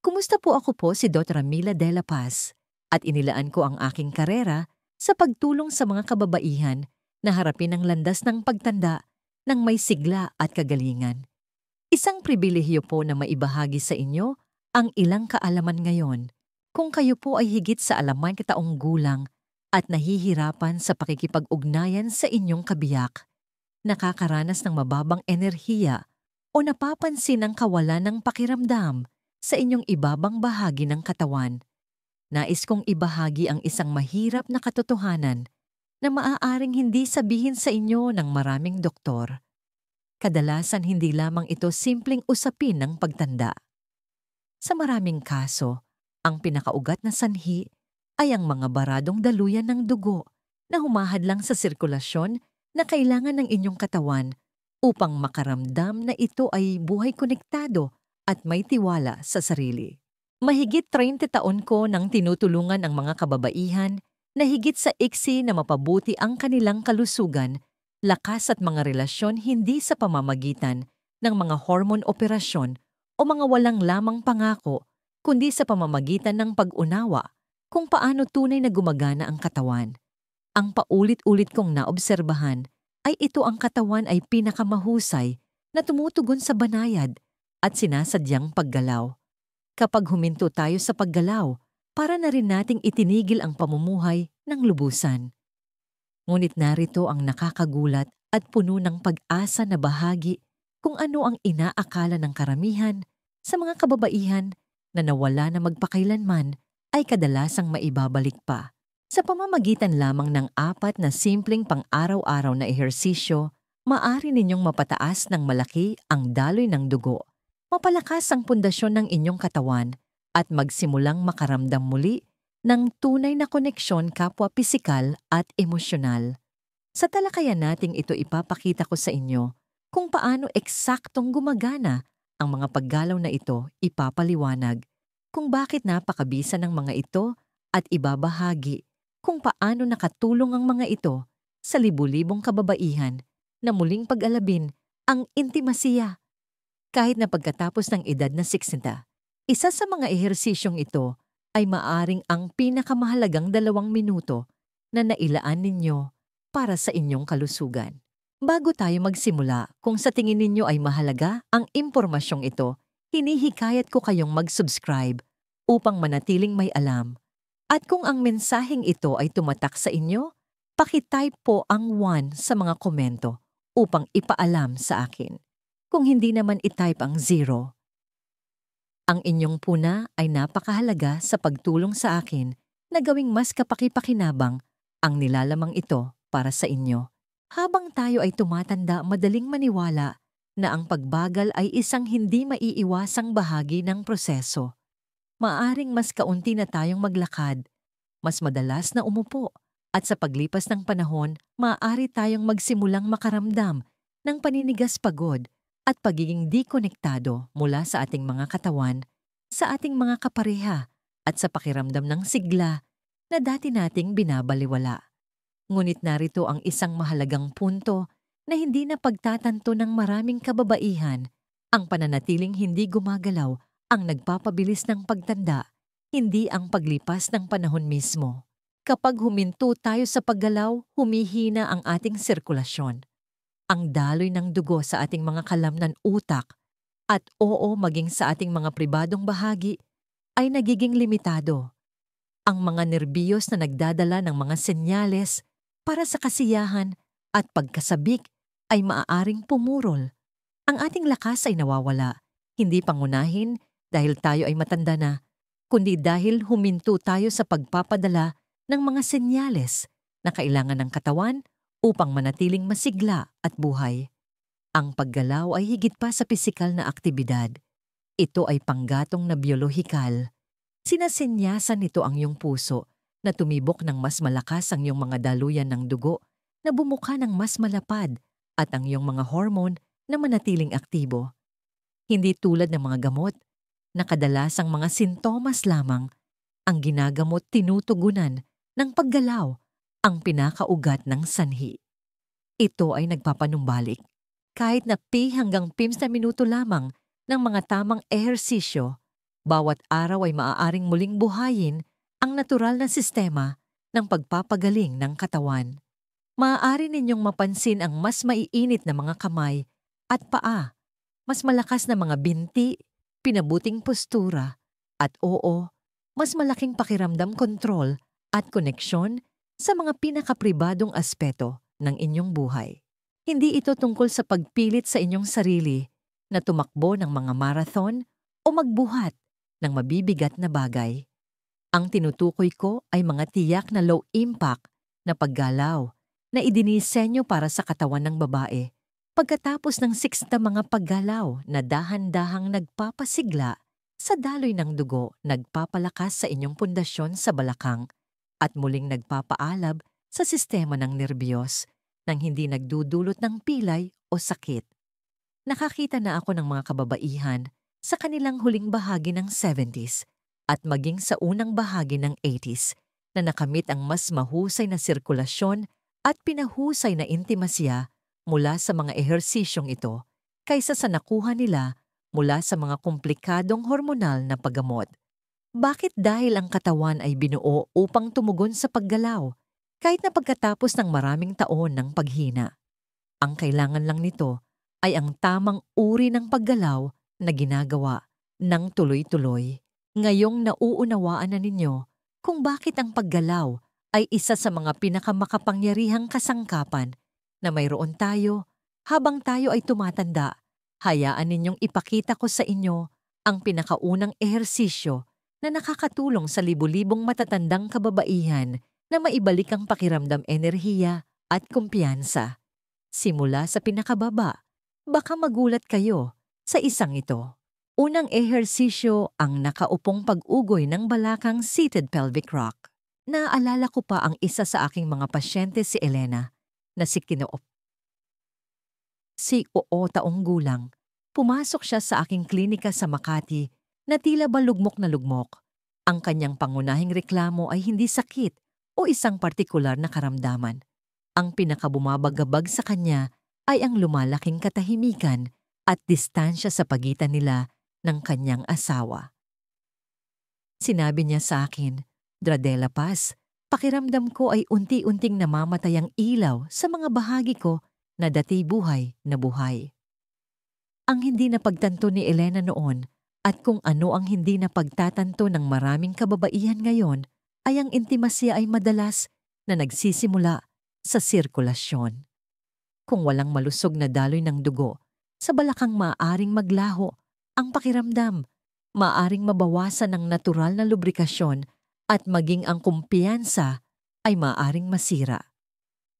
Kumusta po? Ako po si Dr. Mila de la Paz at inilaan ko ang aking karera sa pagtulong sa mga kababaihan na harapin ang landas ng pagtanda ng may sigla at kagalingan. Isang pribilehiyo po na maibahagi sa inyo ang ilang kaalaman ngayon kung kayo po ay higit sa 80 taong gulang at nahihirapan sa pakikipag-ugnayan sa inyong kabiyak, nakakaranas ng mababang enerhiya o napapansin ang kawalan ng pakiramdam sa inyong ibabang bahagi ng katawan. Nais kong ibahagi ang isang mahirap na katotohanan na maaaring hindi sabihin sa inyo ng maraming doktor. Kadalasan hindi lamang ito simpleng usapin ng pagtanda. Sa maraming kaso, ang pinakaugat na sanhi ay ang mga baradong daluyan ng dugo na humahadlang sa sirkulasyon na kailangan ng inyong katawan upang makaramdam na ito ay buhay konektado at may tiwala sa sarili. Mahigit 30 taon ko nang tinutulungan ang mga kababaihan na higit sa iksi na mapabuti ang kanilang kalusugan, lakas at mga relasyon hindi sa pamamagitan ng mga hormone operasyon o mga walang lamang pangako, kundi sa pamamagitan ng pag-unawa kung paano tunay na gumagana ang katawan. Ang paulit-ulit kong naobserbahan ay ito ang katawan ay pinakamahusay na tumutugon sa banayad at sinasadyang paggalaw. Kapag huminto tayo sa paggalaw, para na rin nating itinigil ang pamumuhay ng lubusan. Ngunit narito ang nakakagulat at puno ng pag-asa na bahagi kung ano ang inaakala ng karamihan sa mga kababaihan na nawala na magpakailanman ay kadalasang maibabalik pa. Sa pamamagitan lamang ng 4 na simpleng pang-araw-araw na ehersisyo, maaari ninyong mapataas ng malaki ang daloy ng dugo, mapalakas ang pundasyon ng inyong katawan at magsimulang makaramdam muli ng tunay na koneksyon kapwa pisikal at emosyonal. Sa talakayan nating ito ipapakita ko sa inyo kung paano eksaktong gumagana ang mga paggalaw na ito, ipapaliwanag kung bakit napakabisa ng mga ito at ibabahagi kung paano nakatulong ang mga ito sa libu-libong kababaihan na muling pag-alabin ang intimasiya. Kahit na pagkatapos ng edad na 60, isa sa mga ehersisyong ito ay maaring ang pinakamahalagang 2 minuto na nailaan ninyo para sa inyong kalusugan. Bago tayo magsimula, kung sa tingin ninyo ay mahalaga ang impormasyong ito, hinihikayat ko kayong mag-subscribe upang manatiling may alam. At kung ang mensaheng ito ay tumatak sa inyo, paki-type po ang 1 sa mga komento upang ipaalam sa akin. Kung hindi naman i-type ang 0. Ang inyong puna ay napakahalaga sa pagtulong sa akin na gawing mas kapaki-pakinabang ang nilalamang ito para sa inyo. Habang tayo ay tumatanda, madaling maniwala na ang pagbagal ay isang hindi maiiwasang bahagi ng proseso. Maaring mas kaunti na tayong maglakad, mas madalas na umupo, at sa paglipas ng panahon, maaari tayong magsimulang makaramdam ng paninigas, pagod, at pagiging di-konektado mula sa ating mga katawan, sa ating mga kapareha, at sa pakiramdam ng sigla na dati nating binabaliwala. Ngunit narito ang isang mahalagang punto na hindi na pagtatanto ng maraming kababaihan. Ang pananatiling hindi gumagalaw ang nagpapabilis ng pagtanda, hindi ang paglipas ng panahon mismo. Kapag huminto tayo sa paggalaw, humihina ang ating sirkulasyon. Ang daloy ng dugo sa ating mga kalamnan, utak, at maging sa ating mga pribadong bahagi ay nagiging limitado. Ang mga nerbiyos na nagdadala ng mga senyales para sa kasiyahan at pagkasabik ay maaaring pumurol. Ang ating lakas ay nawawala, hindi pangunahin dahil tayo ay matanda na, kundi dahil huminto tayo sa pagpapadala ng mga senyales na kailangan ng katawan upang manatiling masigla at buhay. Ang paggalaw ay higit pa sa pisikal na aktibidad. Ito ay panggatong na biolohikal. Sinasenyasan nito ang iyong puso na tumibok ng mas malakas, ang iyong mga daluyan ng dugo na bumuka ng mas malapad, at ang iyong mga hormone na manatiling aktibo. Hindi tulad ng mga gamot na kadalasang mga sintomas lamang, ang ginagamot tinutugunan ng paggalaw, ang pinakaugat ng sanhi. Ito ay nagpapanumbalik. Kahit na hanggang 15 minuto lamang ng mga tamang ehersisyo, Bawat araw ay maaaring muling buhayin ang natural na sistema ng pagpapagaling ng katawan. Maaari ninyong mapansin ang mas maiinit na mga kamay at paa, mas malakas na mga binti, pinabuting postura, at mas malaking pakiramdam kontrol at koneksyon sa mga pinakapribadong aspeto ng inyong buhay. Hindi ito tungkol sa pagpilit sa inyong sarili na tumakbo ng mga marathon o magbuhat ng mabibigat na bagay. Ang tinutukoy ko ay mga tiyak na low-impact na paggalaw na idinisenyo para sa katawan ng babae pagkatapos ng 6 na mga paggalaw na dahan-dahang nagpapasigla sa daloy ng dugo, nagpapalakas sa inyong pundasyon sa balakang at muling nagpapaalab sa sistema ng nerbiyos nang hindi nagdudulot ng pilay o sakit. Nakakita na ako ng mga kababaihan sa kanilang huling bahagi ng 70s at maging sa unang bahagi ng 80s na nakamit ang mas mahusay na sirkulasyon at pinahusay na intimasya mula sa mga ehersisyong ito kaysa sa nakuha nila mula sa mga komplikadong hormonal na paggamot. Bakit? Dahil ang katawan ay binuo upang tumugon sa paggalaw kahit na pagkatapos ng maraming taon ng paghina. Ang kailangan lang nito ay ang tamang uri ng paggalaw na ginagawa ng tuloy-tuloy. Ngayong nauunawaan na ninyo kung bakit ang paggalaw ay isa sa mga pinakamakapangyarihang kasangkapan na mayroon tayo habang tayo ay tumatanda. Hayaan ninyong ipakita ko sa inyo ang pinakaunang ehersisyo na nakakatulong sa libu-libong matatandang kababaihan na maibalik ang pakiramdam, enerhiya at kumpiyansa. Simula sa pinakababa, baka magulat kayo sa isang ito. Unang ehersisyo ang nakaupong pag-ugoy ng balakang seated pelvic rock. Naaalala ko pa ang isa sa aking mga pasyente, si Elena, na si taong gulang. Pumasok siya sa aking klinika sa Makati na tila ba lugmok na lugmok. Ang kanyang pangunahing reklamo ay hindi sakit o isang partikular na karamdaman. Ang pinakabumabagabag sa kanya ay ang lumalaking katahimikan at distansya sa pagitan nila ng kanyang asawa. Sinabi niya sa akin, "Dradela Paz, pakiramdam ko ay unti-unting namamatay ang ilaw sa mga bahagi ko na dati buhay na buhay." Ang hindi napagtanto ni Elena noon at kung ano ang hindi napagtatanto ng maraming kababaihan ngayon ay ang intimasya ay madalas na nagsisimula sa sirkulasyon. Kung walang malusog na daloy ng dugo, sa balakang maaaring maglaho ang pakiramdam, maaaring mabawasan ng natural na lubrikasyon at maging ang kumpiyansa ay maaaring masira.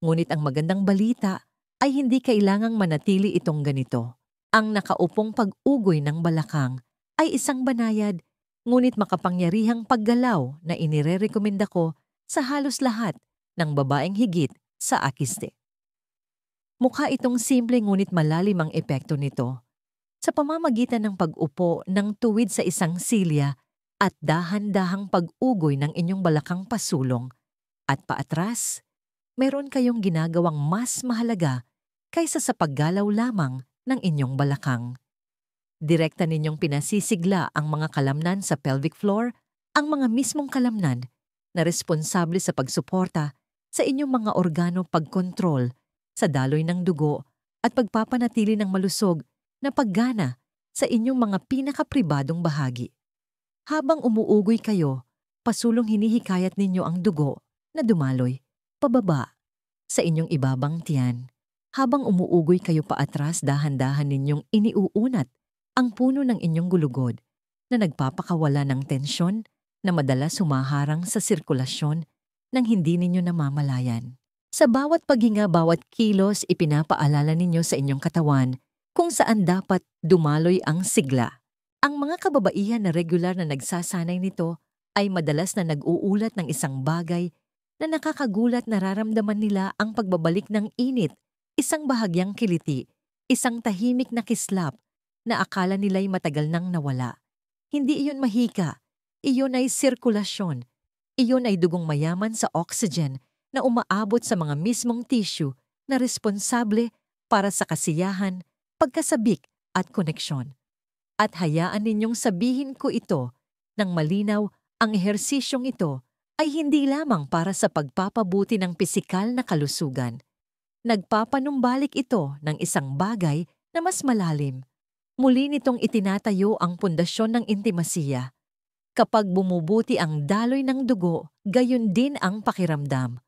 Ngunit ang magandang balita ay hindi kailangang manatili itong ganito. Ang nakaupong pag-ugoy ng balakang ay isang banayad ngunit makapangyarihang paggalaw na inirerekomenda ko sa halos lahat ng babaeng higit sa akiste. Mukha itong simple ngunit malalim ang epekto nito. Sa pamamagitan ng pag-upo ng tuwid sa isang silya at dahan-dahang pag-ugoy ng inyong balakang pasulong at paatras, meron kayong ginagawang mas mahalaga kaysa sa paggalaw lamang ng inyong balakang. Direkta ninyong pinasisigla ang mga kalamnan sa pelvic floor, ang mga mismong kalamnan na responsable sa pagsuporta sa inyong mga organo, pagkontrol sa daloy ng dugo at pagpapanatili ng malusog na paggana sa inyong mga pinakapribadong bahagi. Habang umuugoy kayo, pasulong hinihikayat ninyo ang dugo na dumaloy pababa sa inyong ibabang tiyan. Habang umuugoy kayo paatras, dahan-dahan ninyong iniuunat ang puno ng inyong gulugod na nagpapakawala ng tensyon na madalas humaharang sa sirkulasyon nang hindi ninyo namamalayan. Sa bawat paghinga, bawat kilos, ipinapaalala ninyo sa inyong katawan kung saan dapat dumaloy ang sigla. Ang mga kababaihan na regular na nagsasanay nito ay madalas na nag-uulat ng isang bagay na nakakagulat. Nararamdaman nila ang pagbabalik ng init, isang bahagyang kiliti, isang tahimik na kislap na akala nila'y matagal nang nawala. Hindi iyon mahika, iyon ay sirkulasyon. Iyon ay dugong mayaman sa oxygen na umaabot sa mga mismong tissue na responsable para sa kasiyahan, pagkasabik at koneksyon. At hayaan ninyong sabihin ko ito ng malinaw, ang ehersisyong ito ay hindi lamang para sa pagpapabuti ng pisikal na kalusugan. Nagpapanumbalik ito ng isang bagay na mas malalim. Muli nitong itinatayo ang pundasyon ng intimasiya. Kapag bumubuti ang daloy ng dugo, gayon din ang pakiramdam.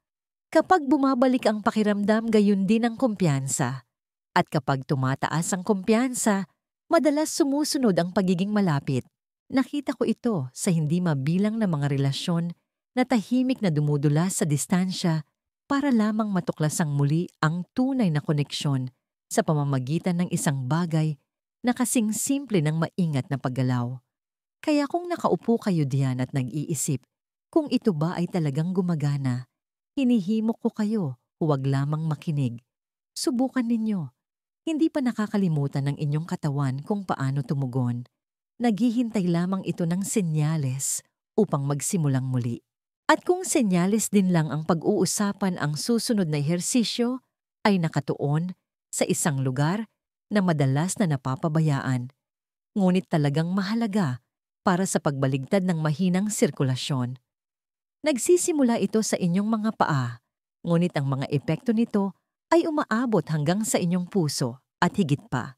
Kapag bumabalik ang pakiramdam, gayon din ang kumpiyansa. At kapag tumataas ang kumpiyansa, madalas sumusunod ang pagiging malapit. Nakita ko ito sa hindi mabilang na mga relasyon na tahimik na dumudulas sa distansya para lamang matuklasang muli ang tunay na koneksyon sa pamamagitan ng isang bagay na kasing simple ng maingat na paggalaw. Kaya kung nakaupo kayo diyan at nag-iisip kung ito ba ay talagang gumagana, hinihimok ko kayo, huwag lamang makinig. Subukan ninyo. Hindi pa nakakalimutan ng inyong katawan kung paano tumugon. Naghihintay lamang ito ng senyales upang magsimulang muli. At kung senyales din lang ang pag-uusapan, ang susunod na ehersisyo ay nakatuon sa isang lugar na madalas na napapabayaan, ngunit talagang mahalaga para sa pagbaligtad ng mahinang sirkulasyon. Nagsisimula ito sa inyong mga paa, ngunit ang mga epekto nito ay umaabot hanggang sa inyong puso at higit pa.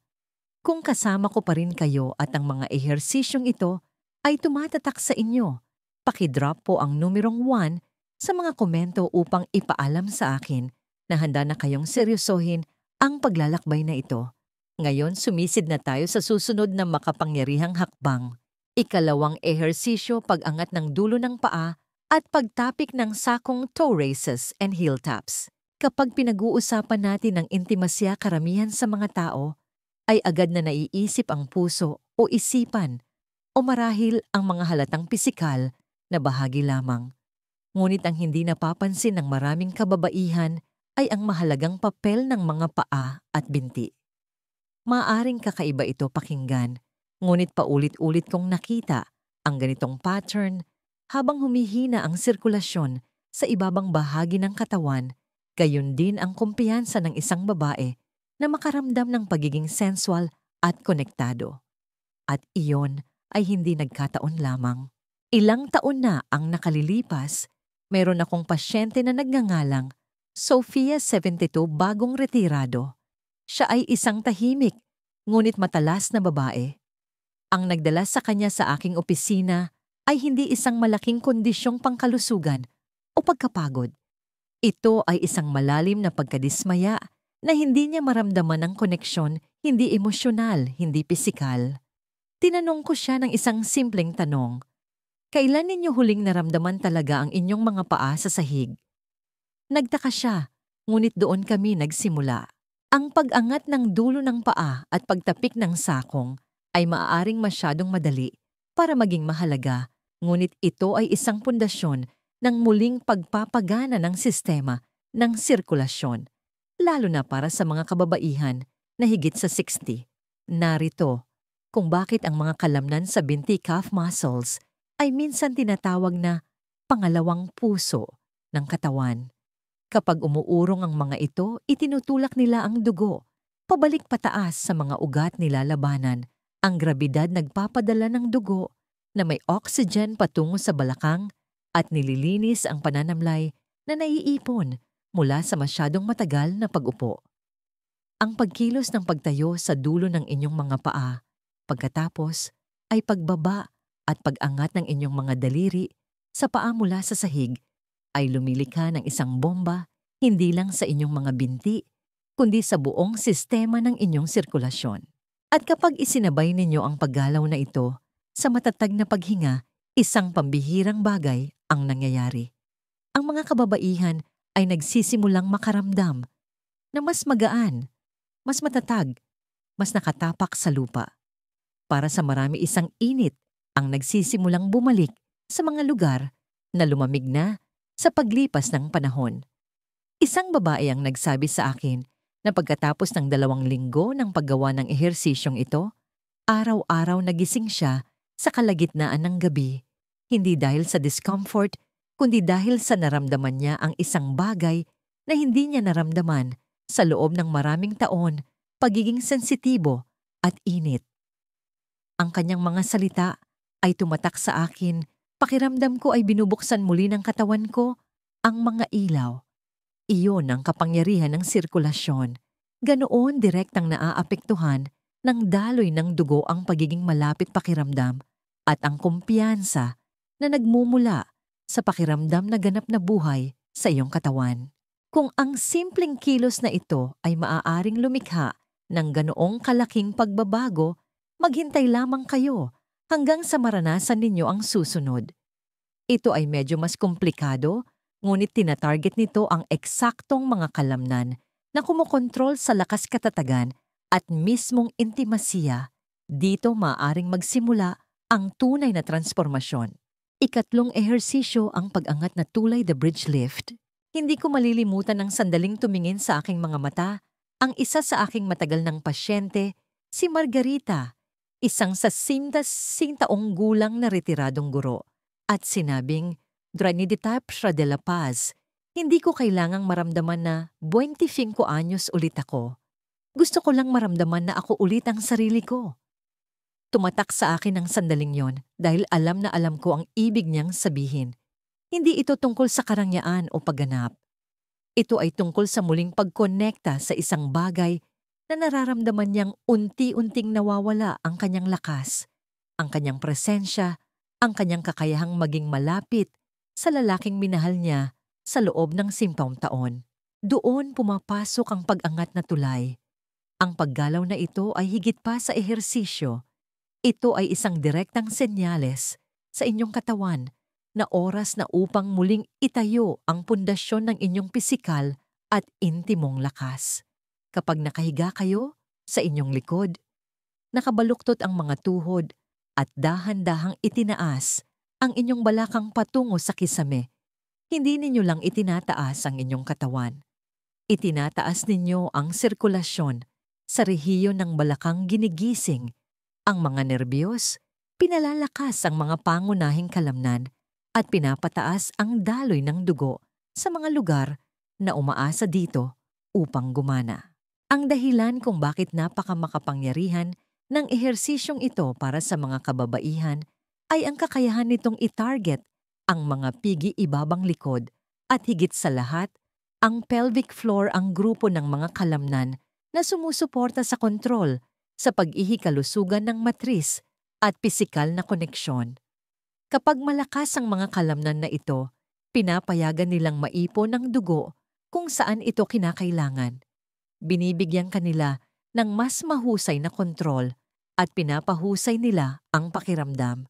Kung kasama ko pa rin kayo at ang mga ehersisyong ito ay tumatatak sa inyo, pakidrop po ang numerong 1 sa mga komento upang ipaalam sa akin na handa na kayong seryosohin ang paglalakbay na ito. Ngayon, sumisid na tayo sa susunod na makapangyarihang hakbang. Ikalawang ehersisyo, pag-angat ng dulo ng paa at pagtapik ng sakong toe raises and heel taps. Kapag pinag-uusapan natin ang intimasya, karamihan sa mga tao ay agad na naiisip ang puso o isipan o marahil ang mga halatang pisikal na bahagi lamang. Ngunit ang hindi napapansin ng maraming kababaihan ay ang mahalagang papel ng mga paa at binti. Maaring kakaiba ito pakinggan, ngunit paulit-ulit kong nakita ang ganitong pattern habang humihina ang sirkulasyon sa ibabang bahagi ng katawan, gayon din ang kumpiyansa ng isang babae na makaramdam ng pagiging sensual at konektado. At iyon ay hindi nagkataon lamang. Ilang taon na ang nakalilipas, meron akong pasyente na nagngangalang Sofia 72, bagong retirado. Siya ay isang tahimik, ngunit matalas na babae. Ang nagdala sa kanya sa aking opisina ay hindi isang malaking kondisyong pangkalusugan o pagkapagod. Ito ay isang malalim na pagkadismaya na hindi niya maramdaman ang koneksyon, hindi emosyonal, hindi pisikal. Tinanong ko siya ng isang simpleng tanong, kailan ninyo huling naramdaman talaga ang inyong mga paa sa sahig? Nagtaka siya, ngunit doon kami nagsimula. Ang pag-angat ng dulo ng paa at pagtapik ng sakong ay maaaring masyadong madali para maging mahalaga, ngunit ito ay isang pundasyon ng muling pagpapagana ng sistema ng sirkulasyon, lalo na para sa mga kababaihan na higit sa 60. Narito kung bakit ang mga kalamnan sa binti calf muscles ay minsan tinatawag na pangalawang puso ng katawan. Kapag umuurong ang mga ito, itinutulak nila ang dugo, pabalik pataas sa mga ugat nila labanan. Ang grabidad nagpapadala ng dugo na may oxygen patungo sa balakang at nililinis ang pananamlay na naiipon mula sa masyadong matagal na pag-upo. Ang pagkilos ng pagtayo sa dulo ng inyong mga paa, pagkatapos ay pagbaba at pag-angat ng inyong mga daliri sa paa mula sa sahig, ay lumilikha ng isang bomba hindi lang sa inyong mga binti, kundi sa buong sistema ng inyong sirkulasyon. At kapag isinabay ninyo ang paggalaw na ito sa matatag na paghinga, isang pambihirang bagay ang nangyayari. Ang mga kababaihan ay nagsisimulang makaramdam na mas magaan, mas matatag, mas nakatapak sa lupa. Para sa marami, isang init ang nagsisimulang bumalik sa mga lugar na lumamig na sa paglipas ng panahon. Isang babae ang nagsabi sa akin na pagkatapos ng 2 linggo ng paggawa ng ehersisyong ito, araw-araw nagising siya sa kalagitnaan ng gabi, hindi dahil sa discomfort, kundi dahil sa naramdaman niya ang isang bagay na hindi niya naramdaman sa loob ng maraming taon, pagiging sensitibo at init. Ang kanyang mga salita ay tumatak sa akin. Pakiramdam ko ay binubuksan muli ng katawan ko ang mga ilaw. Iyon ang kapangyarihan ng sirkulasyon. Ganoon direktang naaapektuhan ng daloy ng dugo ang pagiging malapit pakiramdam at ang kumpiyansa na nagmumula sa pakiramdam na ganap na buhay sa iyong katawan. Kung ang simpleng kilos na ito ay maaaring lumikha ng ganoong kalaking pagbabago, maghintay lamang kayo hanggang sa maranasan ninyo ang susunod. Ito ay medyo mas komplikado, ngunit tinatarget nito ang eksaktong mga kalamnan na kumokontrol sa lakas katatagan at mismong intimasiya. Dito maaaring magsimula ang tunay na transformasyon. Ikatlong ehersisyo ang pag-angat na tulay the bridge lift. Hindi ko malilimutan ang sandaling tumingin sa aking mga mata, ang isa sa aking matagal ng pasyente, si Margarita, isang taong gulang na retiradong guro, at sinabing, Draniditapsra de la Paz, hindi ko kailangang maramdaman na 25 anyos ulit ako. Gusto ko lang maramdaman na ako ulit ang sarili ko. Tumatak sa akin ang sandaling yon dahil alam na alam ko ang ibig niyang sabihin. Hindi ito tungkol sa karangyaan o pagganap. Ito ay tungkol sa muling pagkonekta sa isang bagay na nararamdaman niyang unti-unting nawawala ang kanyang lakas, ang kanyang presensya, ang kanyang kakayahang maging malapit sa lalaking minahal niya sa loob ng 10 taon. Doon pumapasok ang pag-angat na tulay. Ang paggalaw na ito ay higit pa sa ehersisyo. Ito ay isang direktang senyales sa inyong katawan na oras na upang muling itayo ang pundasyon ng inyong pisikal at intimong lakas. Kapag nakahiga kayo sa inyong likod, nakabaluktot ang mga tuhod at dahan-dahang itinaas ang inyong balakang patungo sa kisame, hindi ninyo lang itinataas ang inyong katawan. Itinataas ninyo ang sirkulasyon sa rehiyon ng balakang ginigising, ang mga nerbiyos, pinalalakas ang mga pangunahing kalamnan, at pinapataas ang daloy ng dugo sa mga lugar na umaasa dito upang gumana. Ang dahilan kung bakit napakamakapangyarihan ng ehersisyong ito para sa mga kababaihan ay ang kakayahan nitong i-target ang mga pigi ibabang likod at higit sa lahat, ang pelvic floor ang grupo ng mga kalamnan na sumusuporta sa kontrol sa pag-ihikalusugan ng matris at pisikal na koneksyon. Kapag malakas ang mga kalamnan na ito, pinapayagan nilang maipon ng dugo kung saan ito kinakailangan. Binibigyan kanila ng mas mahusay na kontrol at pinapahusay nila ang pakiramdam.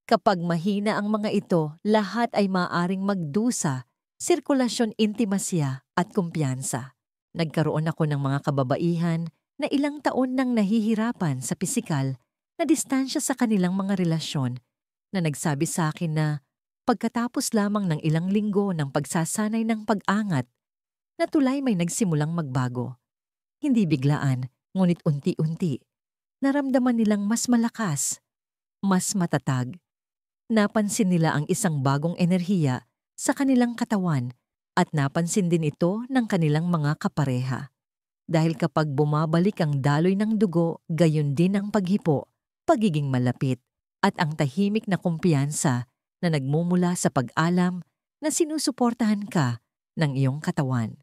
Kapag mahina ang mga ito, lahat ay maaaring magdusa, sirkulasyon, intimasya at kumpiyansa. Nagkaroon ako ng mga kababaihan na ilang taon nang nahihirapan sa pisikal na distansya sa kanilang mga relasyon, na nagsabi sa akin na pagkatapos lamang ng ilang linggo ng pagsasanay ng pag-angat, na tulay may nagsimulang magbago. Hindi biglaan, ngunit unti-unti. Naramdaman nilang mas malakas, mas matatag. Napansin nila ang isang bagong enerhiya sa kanilang katawan at napansin din ito ng kanilang mga kapareha. Dahil kapag bumabalik ang daloy ng dugo, gayon din ang paghipo, pagiging malapit, at ang tahimik na kumpiyansa na nagmumula sa pag-alam na sinusuportahan ka ng iyong katawan.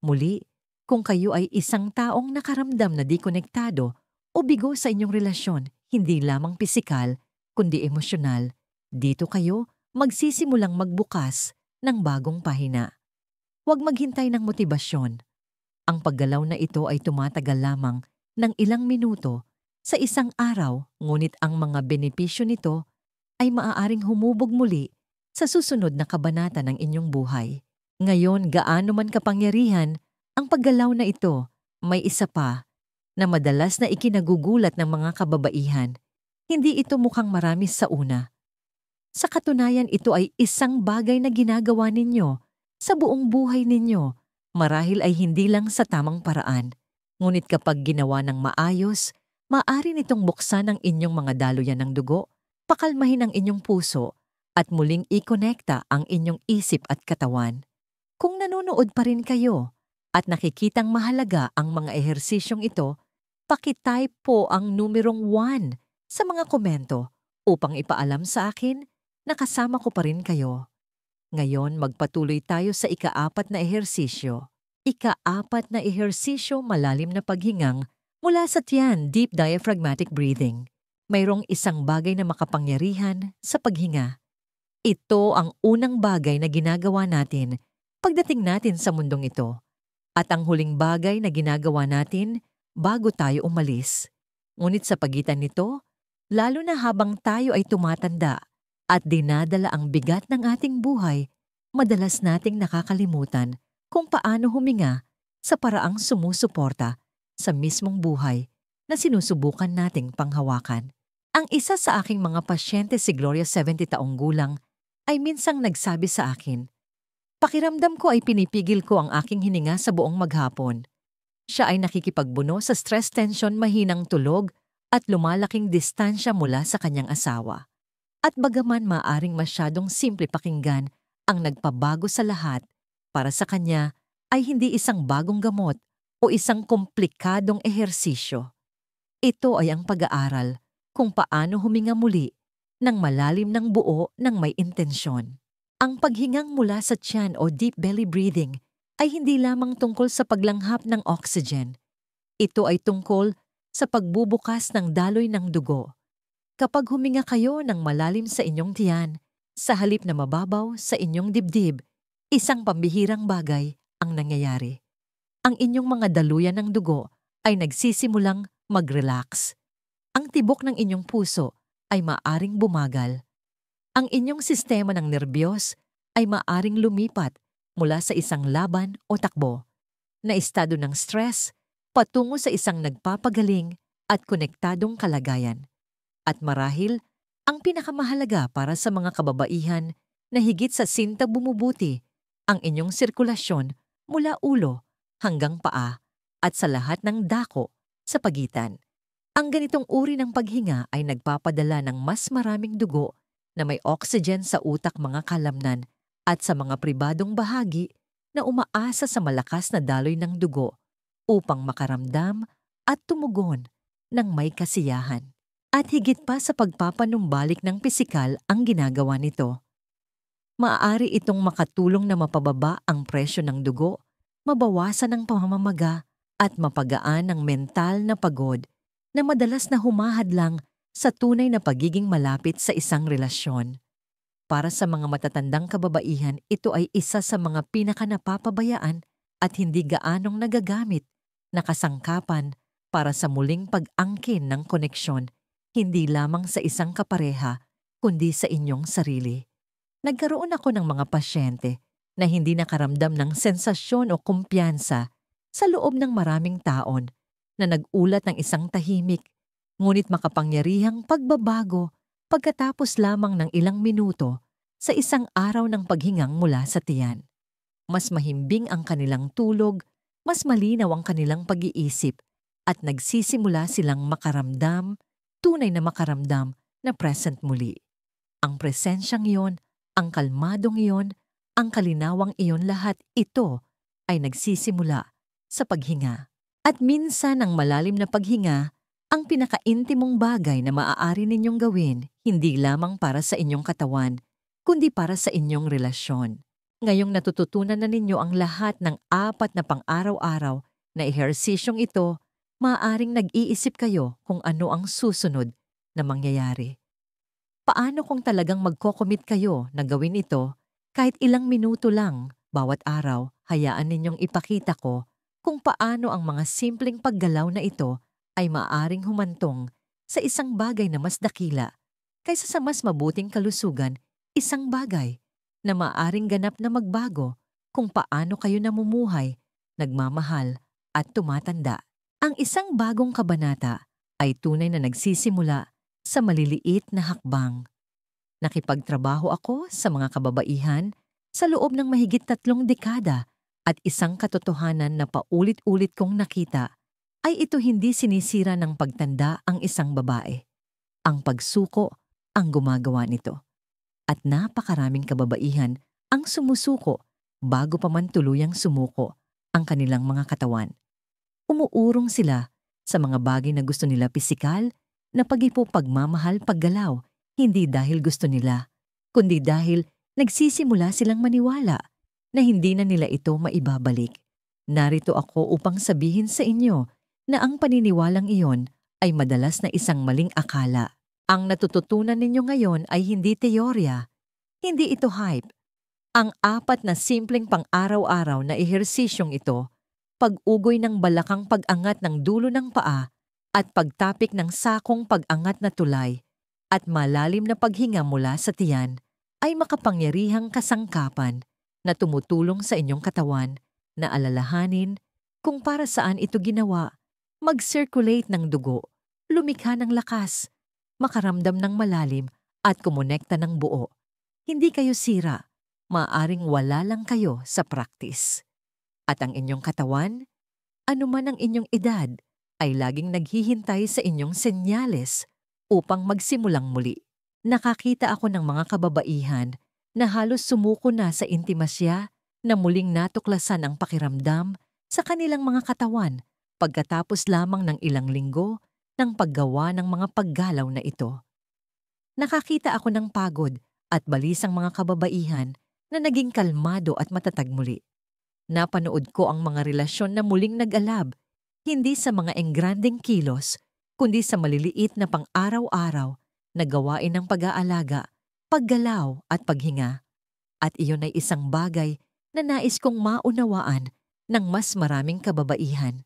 Muli, kung kayo ay isang taong nakaramdam na di-konektado o bigo sa inyong relasyon, hindi lamang pisikal, kundi emosyonal, dito kayo magsisimulang magbukas ng bagong pahina. Huwag maghintay ng motibasyon. Ang paggalaw na ito ay tumatagal lamang ng ilang minuto sa isang araw, ngunit ang mga benepisyo nito ay maaaring humubog muli sa susunod na kabanata ng inyong buhay. Ngayon, gaano man kapangyarihan ang paggalaw na ito, may isa pa na madalas na ikinagugulat ng mga kababaihan. Hindi ito mukhang marami sa una. Sa katunayan, ito ay isang bagay na ginagawa ninyo sa buong buhay ninyo, marahil ay hindi lang sa tamang paraan. Ngunit kapag ginawa ng maayos, maaari nitong buksan ang inyong mga daluyan ng dugo, pakalmahin ang inyong puso, at muling i-konekta ang inyong isip at katawan. Kung nanonood pa rin kayo at nakikitang mahalaga ang mga ehersisyong ito, paki-type po ang numerong 1 sa mga komento upang ipaalam sa akin na kasama ko pa rin kayo. Ngayon magpatuloy tayo sa ika-4 na ehersisyo. Ika-4 na ehersisyo, malalim na paghingang mula sa tiyan, deep diaphragmatic breathing. Mayroong isang bagay na makapangyarihan sa paghinga. Ito ang unang bagay na ginagawa natin pagdating natin sa mundong ito. At ang huling bagay na ginagawa natin bago tayo umalis. Ngunit sa pagitan nito, lalo na habang tayo ay tumatanda at dinadala ang bigat ng ating buhay, madalas nating nakakalimutan kung paano huminga sa paraang sumusuporta sa mismong buhay na sinusubukan nating panghawakan. Ang isa sa aking mga pasyente, si Gloria, 70 taong gulang, ay minsang nagsabi sa akin, "Pakiramdam ko ay pinipigil ko ang aking hininga sa buong maghapon." Siya ay nakikipagbuno sa stress tension, mahinang tulog at lumalaking distansya mula sa kanyang asawa. At bagaman maaring masyadong simple pakinggan, ang nagpabago sa lahat para sa kanya ay hindi isang bagong gamot o isang komplikadong ehersisyo. Ito ay ang pag-aaral kung paano huminga muli ng malalim ng buo ng may intensyon. Ang paghingang mula sa tiyan o deep belly breathing ay hindi lamang tungkol sa paglanghap ng oxygen. Ito ay tungkol sa pagbubukas ng daloy ng dugo. Kapag huminga kayo ng malalim sa inyong tiyan, sa halip na mababaw sa inyong dibdib, isang pambihirang bagay ang nangyayari. Ang inyong mga daluyan ng dugo ay nagsisimulang mag-relax. Ang tibok ng inyong puso ay maaring bumagal. Ang inyong sistema ng nerbiyos ay maaring lumipat mula sa isang laban o takbo na estado ng stress patungo sa isang nagpapagaling at konektadong kalagayan. At marahil, ang pinakamahalaga para sa mga kababaihan na higit sa sinta bumubuti, ang inyong sirkulasyon mula ulo hanggang paa at sa lahat ng dako sa pagitan. Ang ganitong uri ng paghinga ay nagpapadala ng mas maraming dugo na may oxygen sa utak, mga kalamnan at sa mga pribadong bahagi na umaasa sa malakas na daloy ng dugo upang makaramdam at tumugon ng may kasiyahan. At higit pa sa pagpapanumbalik ng pisikal ang ginagawa nito. Maaari itong makatulong na mapababa ang presyo ng dugo, mabawasan ang pamamaga at mapagaan ang mental na pagod na madalas na humahadlang sa tunay na pagiging malapit sa isang relasyon. Para sa mga matatandang kababaihan, ito ay isa sa mga pinakanapapabayaan at hindi gaanong nagagamit na kasangkapan para sa muling pag-angkin ng koneksyon, hindi lamang sa isang kapareha, kundi sa inyong sarili. Nagkaroon ako ng mga pasyente na hindi nakaramdam ng sensasyon o kumpiyansa sa loob ng maraming taon, na nag-ulat ng isang tahimik, ngunit makapangyarihang pagbabago pagkatapos lamang ng ilang minuto sa isang araw ng paghingang mula sa tiyan. Mas mahimbing ang kanilang tulog, mas malinaw ang kanilang pag-iisip, at nagsisimula silang makaramdam, tunay na makaramdam na present muli. Ang presensyang iyon, ang kalmadong iyon, ang kalinawang iyon, lahat ito ay nagsisimula sa paghinga. At minsan ang malalim na paghinga, ang pinakaintimong bagay na maaari ninyong gawin, hindi lamang para sa inyong katawan, kundi para sa inyong relasyon. Ngayong natututunan na ninyo ang lahat ng 4 na pang-araw-araw na ehersisyong ito, maaaring nag-iisip kayo kung ano ang susunod na mangyayari. Paano kung talagang magko-commit kayo na gawin ito kahit ilang minuto lang bawat araw? Hayaan ninyong ipakita ko kung paano ang mga simpleng paggalaw na ito ay maaaring humantong sa isang bagay na mas dakila kaysa sa mas mabuting kalusugan, isang bagay na maaaring ganap na magbago kung paano kayo namumuhay, nagmamahal at tumatanda. Ang isang bagong kabanata ay tunay na nagsisimula sa maliliit na hakbang. Nakipagtrabaho ako sa mga kababaihan sa loob ng mahigit 3 dekada. At isang katotohanan na paulit-ulit kong nakita ay ito: hindi sinisira ng pagtanda ang isang babae. Ang pagsuko ang gumagawa nito. At napakaraming kababaihan ang sumusuko bago pa man tuluyang sumuko ang kanilang mga katawan. Umuurong sila sa mga bagay na gusto nila pisikal, na pag-ipo, pagmamahal, paggalaw, hindi dahil gusto nila, kundi dahil nagsisimula silang maniwala na hindi na nila ito maibabalik. Narito ako upang sabihin sa inyo na ang paniniwalang iyon ay madalas na isang maling akala. Ang natututunan ninyo ngayon ay hindi teorya, hindi ito hype. Ang 4 na simpleng pang-araw-araw na ehersisyong ito, pag-ugoy ng balakang pag-angat ng dulo ng paa at pagtapik ng sakong pag-angat na tulay at malalim na paghinga mula sa tiyan, ay makapangyarihang kasangkapan na tumutulong sa inyong katawan na alalahanin kung para saan ito ginawa, mag-circulate ng dugo, lumikha ng lakas, makaramdam ng malalim at kumonekta ng buo. Hindi kayo sira, maaaring wala lang kayo sa practice. At ang inyong katawan, anuman ang inyong edad, ay laging naghihintay sa inyong senyales upang magsimulang muli. Nakakita ako ng mga kababaihan na halos sumuko na sa intimasya na muling natuklasan ang pakiramdam sa kanilang mga katawan pagkatapos lamang ng ilang linggo ng paggawa ng mga paggalaw na ito. Nakakita ako ng pagod at balisang mga kababaihan na naging kalmado at matatag muli. Napanood ko ang mga relasyon na muling nag-alab, hindi sa mga engrandeng kilos, kundi sa maliliit na pang-araw-araw na gawain ng pag-aalaga, paggalaw at paghinga. At iyon ay isang bagay na nais kong maunawaan ng mas maraming kababaihan.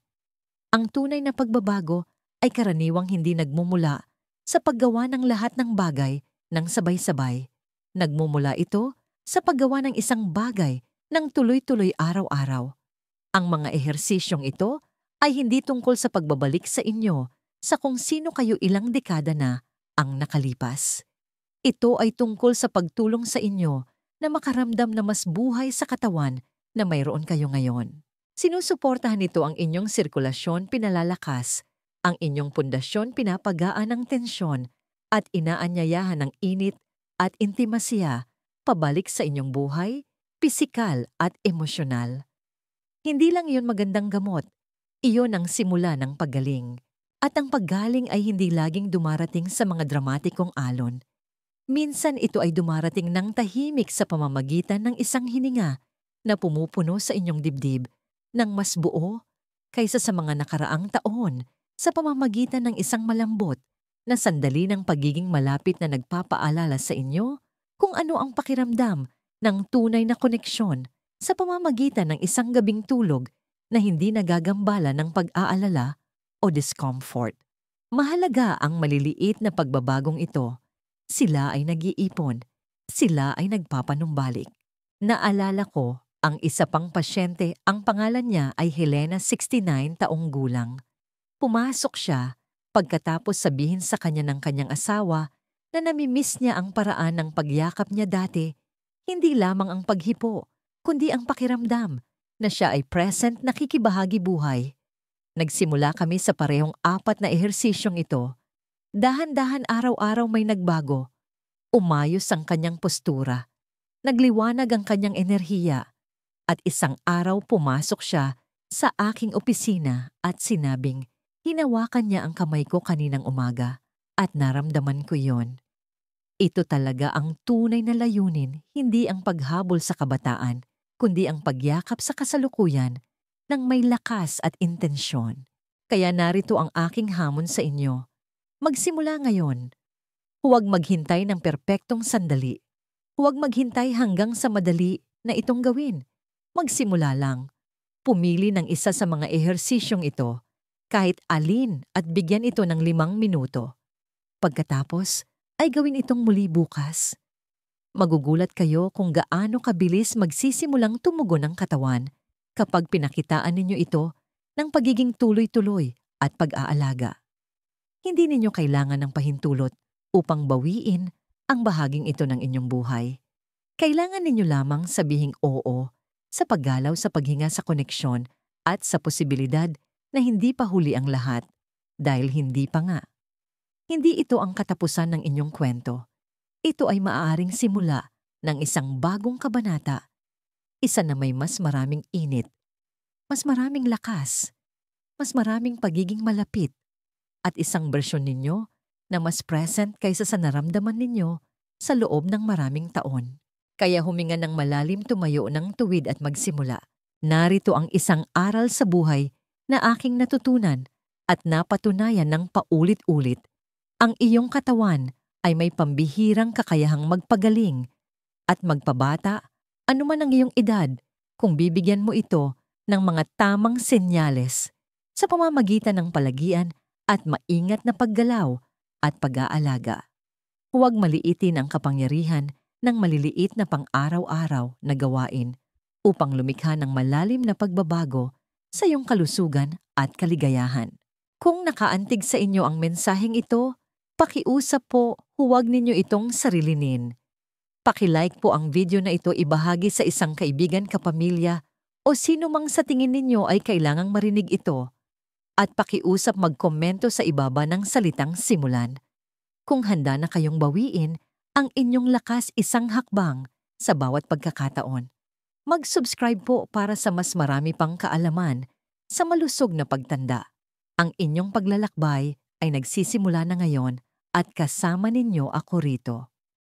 Ang tunay na pagbabago ay karaniwang hindi nagmumula sa paggawa ng lahat ng bagay ng sabay-sabay. Nagmumula ito sa paggawa ng isang bagay ng tuloy-tuloy araw-araw. Ang mga ehersisyong ito ay hindi tungkol sa pagbabalik sa inyo sa kung sino kayo ilang dekada na ang nakalipas. Ito ay tungkol sa pagtulong sa inyo na makaramdam na mas buhay sa katawan na mayroon kayo ngayon. Sinusuportahan nito ang inyong sirkulasyon, pinalalakas, ang inyong pundasyon, pinapagaan ng tensyon, at inaanyayahan ng init at intimasya pabalik sa inyong buhay, pisikal at emosyonal. Hindi lang iyon magandang gamot, iyon ang simula ng paggaling. At ang paggaling ay hindi laging dumarating sa mga dramatikong alon. Minsan ito ay dumarating ng tahimik sa pamamagitan ng isang hininga na pumupuno sa inyong dibdib ng mas buo kaysa sa mga nakaraang taon, sa pamamagitan ng isang malambot na sandali ng pagiging malapit na nagpapaalala sa inyo kung ano ang pakiramdam ng tunay na koneksyon, sa pamamagitan ng isang gabing tulog na hindi nagagambala ng pag-aalala o discomfort. Mahalaga ang maliliit na pagbabagong ito. Sila ay nag-iipon. Sila ay nagpapanumbalik. Naalala ko ang isa pang pasyente, ang pangalan niya ay Helena, 69 taong gulang. Pumasok siya pagkatapos sabihin sa kanya ng kanyang asawa na namimiss niya ang paraan ng pagyakap niya dati, hindi lamang ang paghipo, kundi ang pakiramdam na siya ay present, nakikibahagi buhay. Nagsimula kami sa parehong 4 na ehersisyong ito. Dahan-dahan araw-araw may nagbago. Umayos ang kanyang postura. Nagliwanag ang kanyang enerhiya. At isang araw pumasok siya sa aking opisina at sinabing, hinawakan niya ang kamay ko kaninang umaga at naramdaman ko yon. Ito talaga ang tunay na layunin, hindi ang paghabol sa kabataan, kundi ang pagyakap sa kasalukuyan ng may lakas at intensyon. Kaya narito ang aking hamon sa inyo. Magsimula ngayon. Huwag maghintay ng perpektong sandali. Huwag maghintay hanggang sa madali na itong gawin. Magsimula lang. Pumili ng isa sa mga ehersisyong ito, kahit alin, at bigyan ito ng 5 minuto. Pagkatapos, ay gawin itong muli bukas. Magugulat kayo kung gaano kabilis magsisimulang tumugon ang katawan kapag pinakitaan ninyo ito ng pagiging tuloy-tuloy at pag-aalaga. Hindi ninyo kailangan ng pahintulot upang bawiin ang bahaging ito ng inyong buhay. Kailangan ninyo lamang sabihing oo sa paggalaw, sa paghinga, sa koneksyon at sa posibilidad na hindi pa huli ang lahat, dahil hindi pa nga. Hindi ito ang katapusan ng inyong kwento. Ito ay maaaring simula ng isang bagong kabanata, isa na may mas maraming init, mas maraming lakas, mas maraming pagiging malapit, at isang bersyon ninyo na mas present kaysa sa naramdaman ninyo sa loob ng maraming taon. Kaya huminga ng malalim, tumayo ng tuwid at magsimula. Narito ang isang aral sa buhay na aking natutunan at napatunayan ng paulit-ulit. Ang iyong katawan ay may pambihirang kakayahang magpagaling at magpabata anuman ang iyong edad kung bibigyan mo ito ng mga tamang senyales sa pamamagitan ng palagian at maingat na paggalaw at pag-aalaga. Huwag maliitin ang kapangyarihan ng maliliit na pang-araw-araw na gawain upang lumikha ng malalim na pagbabago sa iyong kalusugan at kaligayahan. Kung nakaantig sa inyo ang mensaheng ito, pakiusap po, huwag ninyo itong sarilinin. Paki-like po ang video na ito, ibahagi sa isang kaibigan, kapamilya o sino mang sa tingin ninyo ay kailangang marinig ito. At pakiusap magkomento sa ibaba ng salitang simulan. Kung handa na kayong bawiin ang inyong lakas isang hakbang sa bawat pagkakataon. Mag-subscribe po para sa mas marami pang kaalaman sa malusog na pagtanda. Ang inyong paglalakbay ay nagsisimula na ngayon at kasama ninyo ako rito.